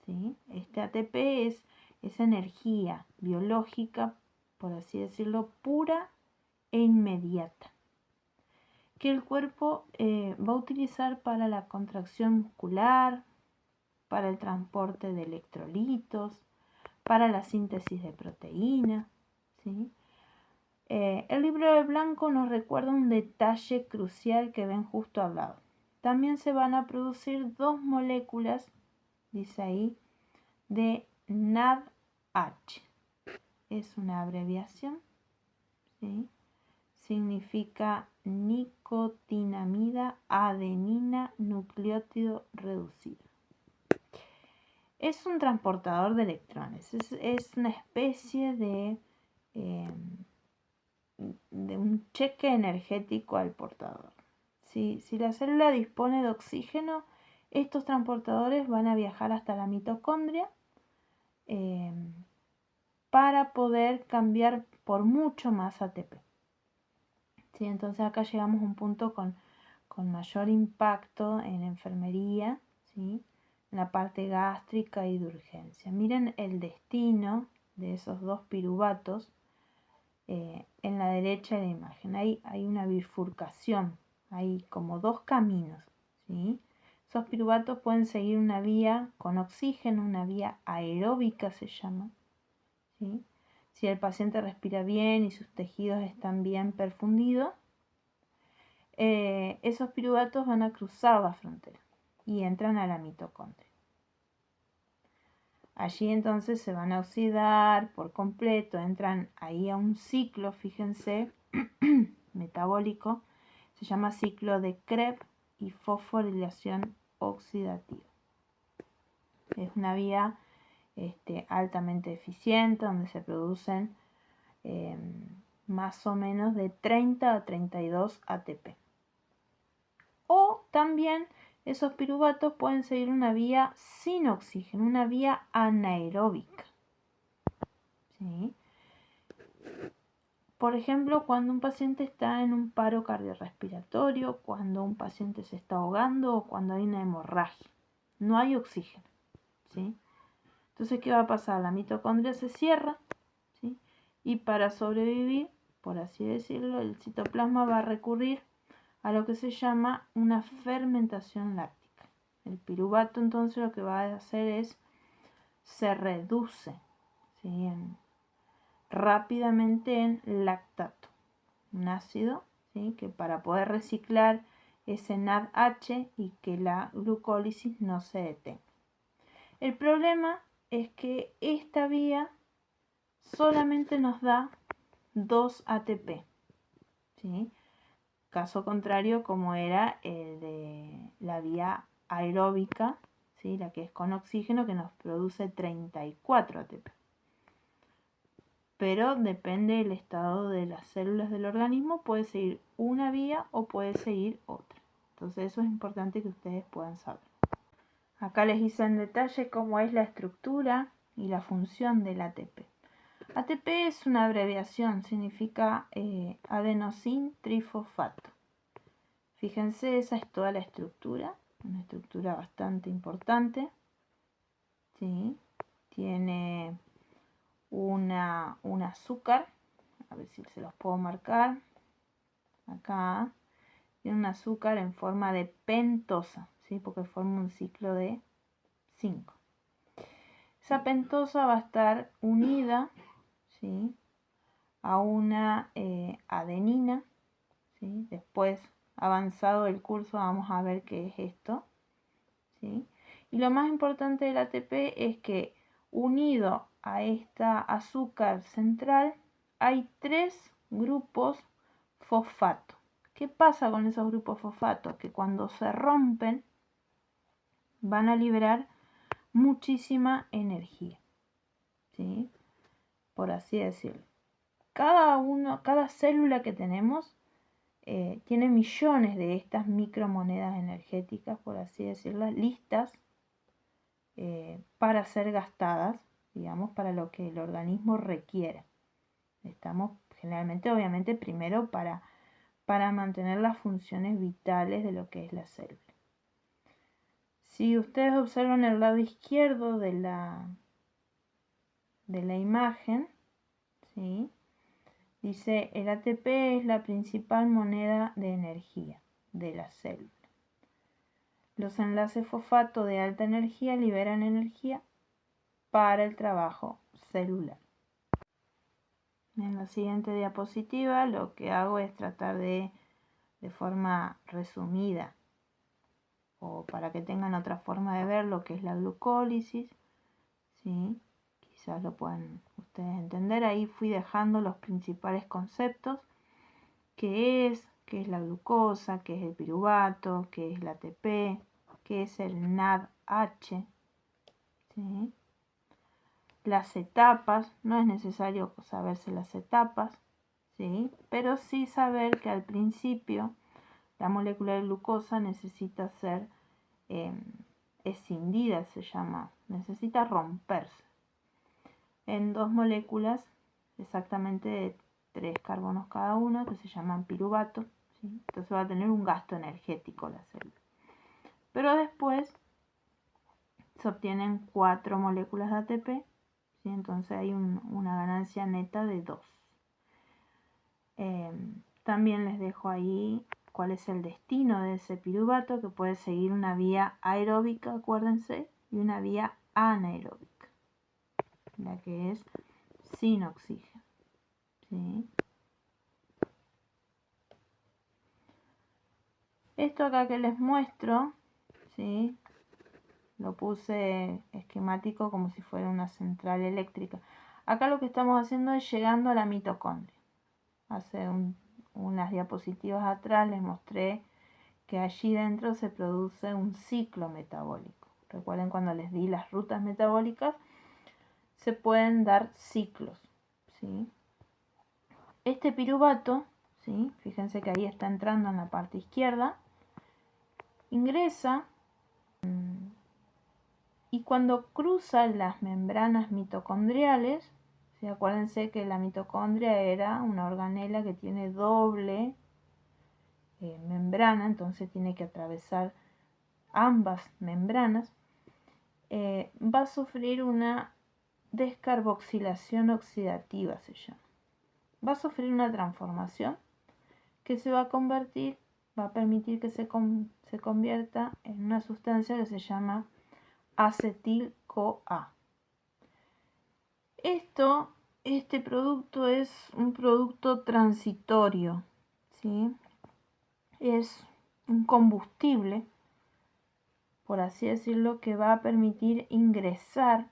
¿sí? Este ATP es esa energía biológica, por así decirlo, pura e inmediata, que el cuerpo va a utilizar para la contracción muscular, para el transporte de electrolitos, para la síntesis de proteínas, ¿sí? El libro de blanco nos recuerda un detalle crucial que ven justo al lado. También se van a producir dos moléculas, dice ahí, de NADH. Es una abreviación, ¿sí? Significa nicotinamida adenina nucleótido reducido. Es un transportador de electrones, es una especie de un cheque energético al portador. Si la célula dispone de oxígeno, estos transportadores van a viajar hasta la mitocondria para poder cambiar por mucho más ATP. ¿Sí? Entonces acá llegamos a un punto con mayor impacto en enfermería, ¿sí?, en la parte gástrica y de urgencia. Miren el destino de esos dos piruvatos. En la derecha de la imagen hay una bifurcación, hay como dos caminos, ¿sí? Esos piruvatos pueden seguir una vía con oxígeno, una vía aeróbica se llama, ¿sí? Si el paciente respira bien y sus tejidos están bien perfundidos, esos piruvatos van a cruzar la frontera y entran a la mitocondria. Allí entonces se van a oxidar por completo, entran ahí a un ciclo, fíjense, metabólico, se llama ciclo de Krebs y fosforilación oxidativa. Es una vía altamente eficiente donde se producen más o menos de 30 a 32 ATP. O también esos piruvatos pueden seguir una vía sin oxígeno, una vía anaeróbica. ¿Sí? Por ejemplo, cuando un paciente está en un paro cardiorrespiratorio, cuando un paciente se está ahogando o cuando hay una hemorragia. No hay oxígeno. ¿Sí? Entonces, ¿qué va a pasar? La mitocondria se cierra, ¿sí? Y para sobrevivir, por así decirlo, el citoplasma va a recurrir a lo que se llama una fermentación láctica. El piruvato entonces lo que va a hacer es se reduce, ¿sí? Rápidamente en lactato, un ácido, ¿sí? Que para poder reciclar ese NADH y que la glucólisis no se detenga. El problema es que esta vía solamente nos da 2 ATP, ¿sí? Caso contrario como era el de la vía aeróbica, ¿sí? La que es con oxígeno, que nos produce 34 ATP. Pero depende del estado de las células del organismo, puede seguir una vía o puede seguir otra. Entonces eso es importante que ustedes puedan saber. Acá les hice en detalle cómo es la estructura y la función del ATP. ATP es una abreviación, significa adenosín trifosfato. Fíjense, esa es toda la estructura, una estructura bastante importante. ¿Sí? Tiene un azúcar, a ver si se los puedo marcar. Acá tiene un azúcar en forma de pentosa, ¿sí? Porque forma un ciclo de 5. Esa pentosa va a estar unida, ¿sí? A una adenina, ¿sí? Después, avanzado el curso, vamos a ver qué es esto, ¿sí? Y lo más importante del ATP es que unido a esta azúcar central hay 3 grupos fosfato. ¿Qué pasa con esos grupos fosfatos? Que cuando se rompen van a liberar muchísima energía, ¿sí? Por así decirlo. Cada célula que tenemos tiene millones de estas micromonedas energéticas, por así decirlo, listas para ser gastadas, digamos, para lo que el organismo requiere. Estamos generalmente, obviamente, primero para mantener las funciones vitales de lo que es la célula. Si ustedes observan el lado izquierdo de la imagen, ¿sí? Dice, el ATP es la principal moneda de energía de la célula. Los enlaces fosfato de alta energía liberan energía para el trabajo celular. En la siguiente diapositiva lo que hago es tratar de forma resumida o para que tengan otra forma de ver lo que es la glucólisis, ¿sí? Quizás lo puedan ustedes entender. Ahí fui dejando los principales conceptos, qué es la glucosa, qué es el piruvato, qué es la ATP, qué es el NADH, ¿sí? Las etapas, no es necesario saberse las etapas, ¿sí? Pero sí saber que al principio la molécula de glucosa necesita ser escindida, se llama, necesita romperse en 2 moléculas exactamente de 3 carbonos cada una, que se llaman piruvato, ¿sí? Entonces va a tener un gasto energético la célula. Pero después se obtienen 4 moléculas de ATP, ¿sí? Entonces hay una ganancia neta de 2. También les dejo ahí cuál es el destino de ese piruvato, que puede seguir una vía aeróbica, acuérdense, y una vía anaeróbica, la que es sin oxígeno, ¿sí? Esto acá que les muestro, ¿sí? Lo puse esquemático como si fuera una central eléctrica. Acá lo que estamos haciendo es llegando a la mitocondria. Hace unas diapositivas atrás les mostré que allí dentro se produce un ciclo metabólico. Recuerden cuando les di las rutas metabólicas, se pueden dar ciclos, ¿sí? Este piruvato, ¿sí? Fíjense que ahí está entrando en la parte izquierda, ingresa Y cuando cruza las membranas mitocondriales, ¿sí? Acuérdense que la mitocondria era una organela que tiene doble membrana, entonces tiene que atravesar ambas membranas, va a sufrir una descarboxilación oxidativa, se llama. Va a sufrir una transformación que se va a convertir, va a permitir que se convierta en una sustancia que se llama acetil-CoA. Este producto es un producto transitorio, ¿sí? Es un combustible, por así decirlo, que va a permitir ingresar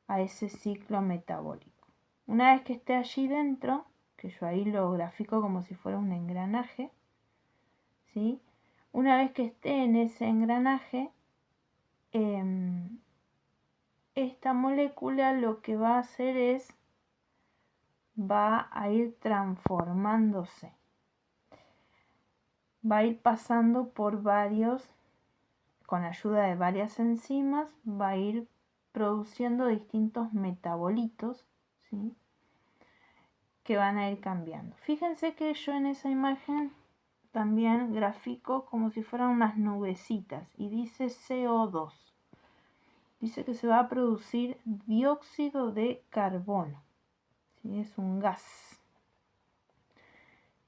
a ese ciclo metabólico. Una vez que esté allí dentro, que yo ahí lo grafico como si fuera un engranaje, ¿sí? Una vez que esté en ese engranaje, esta molécula lo que va a hacer es, va a ir transformándose, va a ir pasando por con ayuda de varias enzimas, va a ir produciendo distintos metabolitos, ¿sí? Que van a ir cambiando. Fíjense que yo en esa imagen también grafico como si fueran unas nubecitas y dice CO2. Dice que se va a producir dióxido de carbono, ¿sí? Es un gas.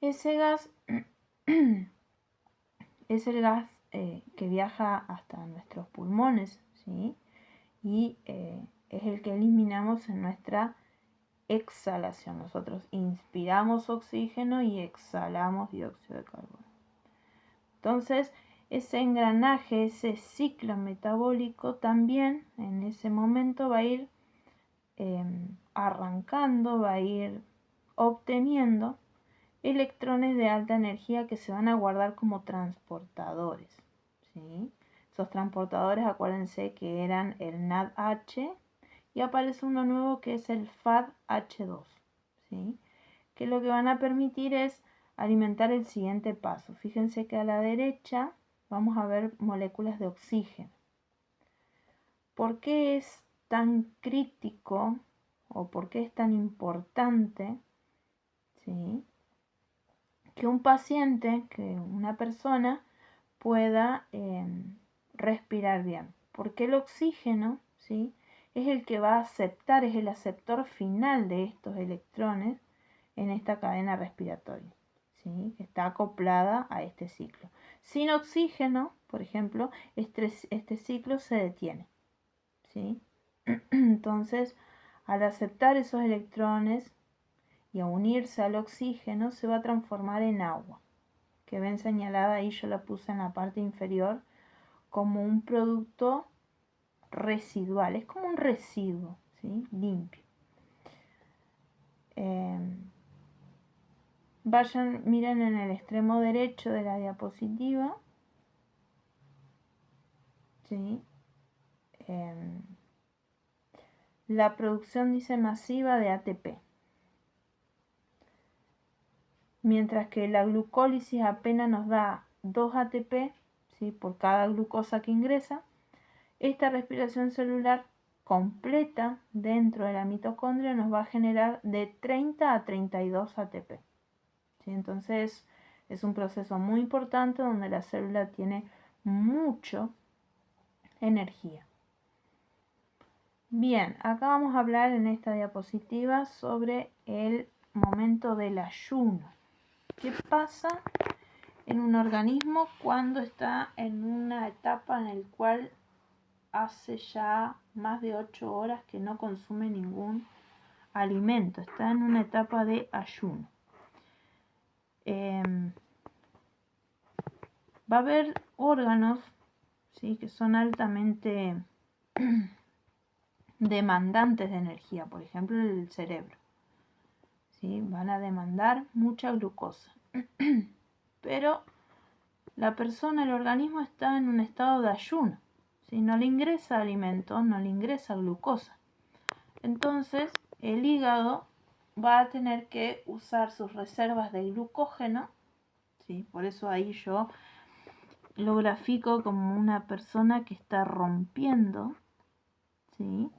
Ese gas es el gas que viaja hasta nuestros pulmones, ¿sí? Y es el que eliminamos en nuestra exhalación. Nosotros inspiramos oxígeno y exhalamos dióxido de carbono. Entonces, ese engranaje, ese ciclo metabólico también en ese momento va a ir arrancando, va a ir obteniendo electrones de alta energía que se van a guardar como transportadores, ¿sí? Esos transportadores, acuérdense que eran el NADH y aparece uno nuevo que es el FADH2, ¿sí? Que lo que van a permitir es alimentar el siguiente paso. Fíjense que a la derecha vamos a ver moléculas de oxígeno. ¿Por qué es tan crítico o por qué es tan importante, ¿sí? Que un paciente, que una persona pueda respirar bien? Porque el oxígeno, ¿sí? Es el que va a aceptar, es el aceptor final de estos electrones en esta cadena respiratoria, ¿sí? Que está acoplada a este ciclo. Sin oxígeno, por ejemplo, este ciclo se detiene, ¿sí? Entonces, al aceptar esos electrones y a unirse al oxígeno, se va a transformar en agua, que ven señalada ahí, yo la puse en la parte inferior, como un producto residual, es como un residuo, ¿sí? Limpio. Miren en el extremo derecho de la diapositiva, ¿sí? La producción dice masiva de ATP. Mientras que la glucólisis apenas nos da 2 ATP, ¿sí? Por cada glucosa que ingresa, esta respiración celular completa dentro de la mitocondria nos va a generar de 30 a 32 ATP. ¿Sí? Entonces es un proceso muy importante donde la célula tiene mucha energía. Bien, acá vamos a hablar en esta diapositiva sobre el momento del ayuno. ¿Qué pasa en un organismo cuando está en una etapa en la cual hace ya más de 8 horas que no consume ningún alimento? Está en una etapa de ayuno. Va a haber órganos, ¿sí? Que son altamente demandantes de energía, por ejemplo el cerebro, ¿sí? Van a demandar mucha glucosa. Pero la persona, el organismo está en un estado de ayuno, ¿sí? No le ingresa alimento, no le ingresa glucosa. Entonces el hígado va a tener que usar sus reservas de glucógeno, ¿sí? Por eso ahí yo lo grafico como una persona que está rompiendo, ¿sí?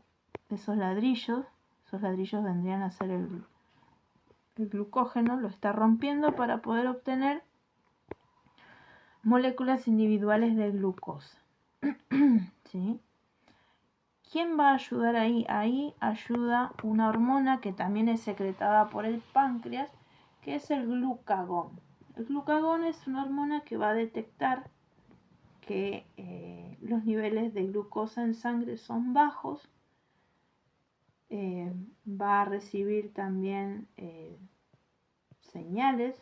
Esos ladrillos vendrían a ser el glucógeno, lo está rompiendo para poder obtener moléculas individuales de glucosa. ¿Sí? ¿Quién va a ayudar ahí? Ahí ayuda una hormona que también es secretada por el páncreas, que es el glucagón. El glucagón es una hormona que va a detectar que los niveles de glucosa en sangre son bajos. Va a recibir también señales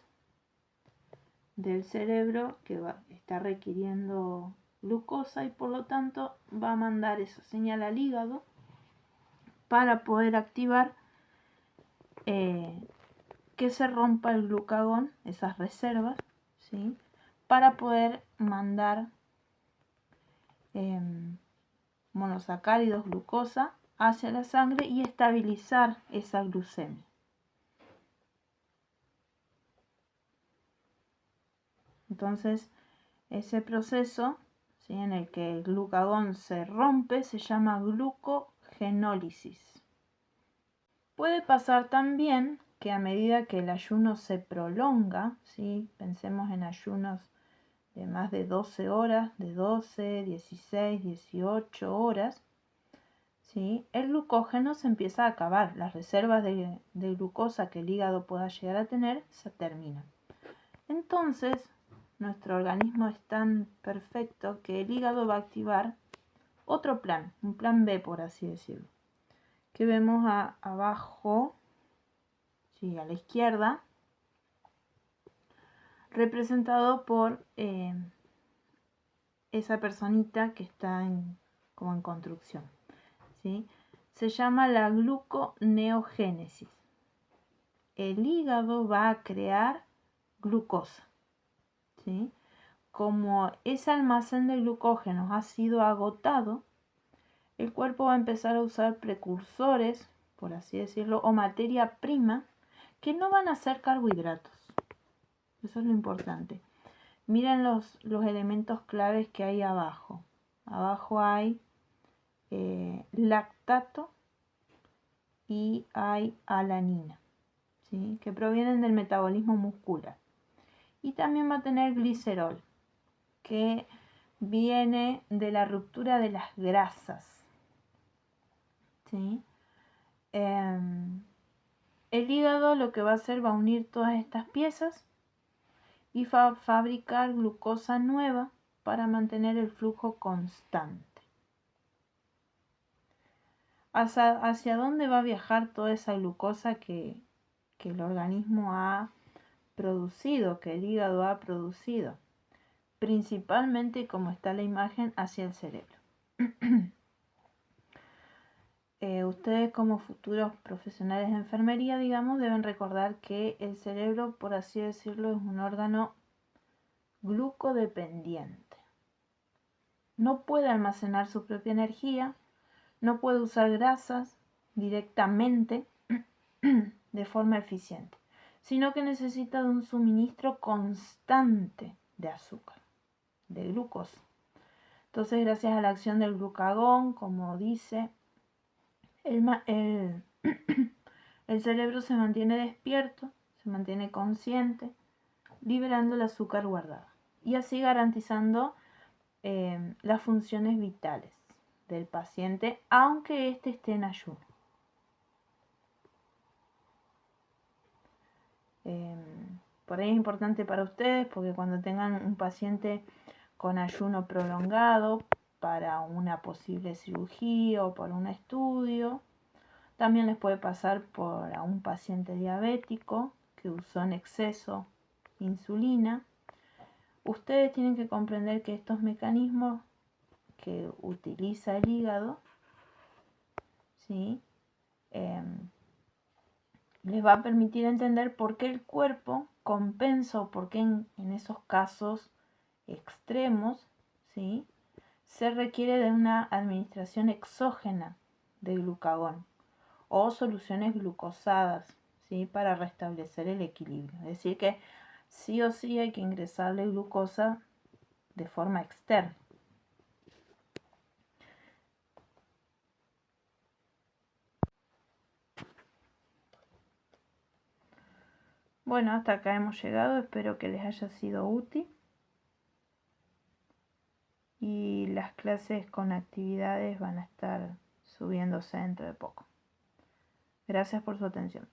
del cerebro que está requiriendo glucosa y por lo tanto va a mandar esa señal al hígado para poder activar que se rompa el glucagón, esas reservas, ¿sí? Para poder mandar monosacáridos, glucosa, hacia la sangre y estabilizar esa glucemia. Entonces, ese proceso, ¿sí?, en el que el glucagón se rompe se llama glucogenólisis. Puede pasar también que a medida que el ayuno se prolonga, ¿sí?, pensemos en ayunos de más de 12 horas, de 12, 16, 18 horas, ¿sí?, el glucógeno se empieza a acabar. Las reservas de glucosa que el hígado pueda llegar a tener se terminan. Entonces, nuestro organismo es tan perfecto que el hígado va a activar otro plan, un plan B, por así decirlo, que vemos abajo, sí, a la izquierda, representado por esa personita que está como en construcción, ¿sí? Se llama la gluconeogénesis. El hígado va a crear glucosa, ¿sí? Como ese almacén de glucógeno ha sido agotado, el cuerpo va a empezar a usar precursores, por así decirlo, o materia prima, que no van a ser carbohidratos. Eso es lo importante. Miren los elementos claves que hay abajo. Abajo hay lactato y hay alanina, ¿sí?, que provienen del metabolismo muscular. Y también va a tener glicerol, que viene de la ruptura de las grasas, ¿sí? El hígado lo que va a hacer, va a unir todas estas piezas y va a fabricar glucosa nueva para mantener el flujo constante. ¿Hacia dónde va a viajar toda esa glucosa que el organismo ha producido, que el hígado ha producido? Principalmente, como está la imagen, hacia el cerebro. Ustedes, como futuros profesionales de enfermería, digamos, deben recordar que el cerebro, por así decirlo, es un órgano glucodependiente. No puede almacenar su propia energía, no puede usar grasas directamente de forma eficiente, sino que necesita de un suministro constante de azúcar, de glucosa. Entonces, gracias a la acción del glucagón, como dice, el cerebro se mantiene despierto, se mantiene consciente, liberando el azúcar guardada y así garantizando las funciones vitales del paciente, aunque éste esté en ayuno. Por ahí es importante para ustedes porque cuando tengan un paciente con ayuno prolongado para una posible cirugía o por un estudio, también les puede pasar por a un paciente diabético que usó en exceso insulina. Ustedes tienen que comprender que estos mecanismos que utiliza el hígado, ¿sí?, les va a permitir entender por qué el cuerpo compensa o por qué en esos casos extremos, ¿sí?, se requiere de una administración exógena de glucagón o soluciones glucosadas, ¿sí?, para restablecer el equilibrio. Es decir, que sí o sí hay que ingresarle glucosa de forma externa. Bueno, hasta acá hemos llegado, espero que les haya sido útil. Y las clases con actividades van a estar subiéndose dentro de poco. Gracias por su atención.